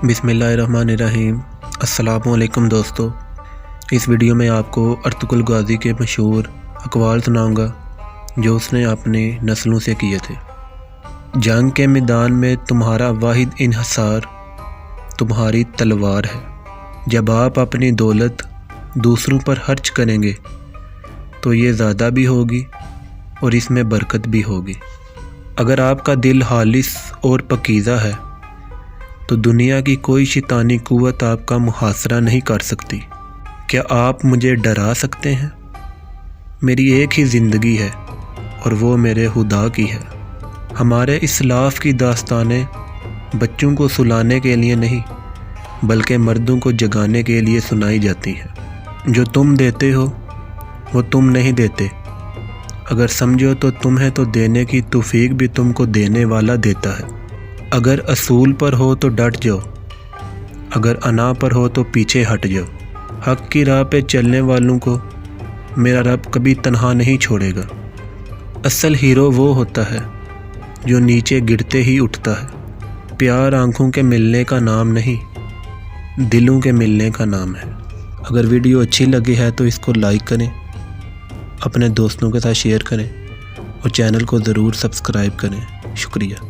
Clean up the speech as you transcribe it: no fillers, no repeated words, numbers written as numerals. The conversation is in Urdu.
بسم اللہ الرحمن الرحیم۔ السلام علیکم دوستو، اس ویڈیو میں آپ کو ارطغرل غازی کے مشہور اقوال سناؤں گا جو اس نے اپنی نسلوں سے کیے تھے۔ جنگ کے میدان میں تمہارا واحد انحصار تمہاری تلوار ہے۔ جب آپ اپنی دولت دوسروں پر خرچ کریں گے تو یہ زیادہ بھی ہوگی اور اس میں برکت بھی ہوگی۔ اگر آپ کا دل خالص اور پاکیزہ ہے تو دنیا کی کوئی شیطانی قوت آپ کا محاصرہ نہیں کر سکتی۔ کیا آپ مجھے ڈرا سکتے ہیں؟ میری ایک ہی زندگی ہے اور وہ میرے خدا کی ہے۔ ہمارے اسلاف کی داستانیں بچوں کو سلانے کے لیے نہیں بلکہ مردوں کو جگانے کے لیے سنائی جاتی ہیں۔ جو تم دیتے ہو وہ تم نہیں دیتے، اگر سمجھو تو تمہیں تو دینے کی توفیق بھی تم کو دینے والا دیتا ہے۔ اگر اصول پر ہو تو ڈٹ جاؤ، اگر انا پر ہو تو پیچھے ہٹ جاؤ۔ حق کی راہ پہ چلنے والوں کو میرا رب کبھی تنہا نہیں چھوڑے گا۔ اصل ہیرو وہ ہوتا ہے جو نیچے گرتے ہی اٹھتا ہے۔ پیار آنکھوں کے ملنے کا نام نہیں، دلوں کے ملنے کا نام ہے۔ اگر ویڈیو اچھی لگی ہے تو اس کو لائک کریں، اپنے دوستوں کے ساتھ شیئر کریں اور چینل کو ضرور سبسکرائب کریں۔ شکریہ۔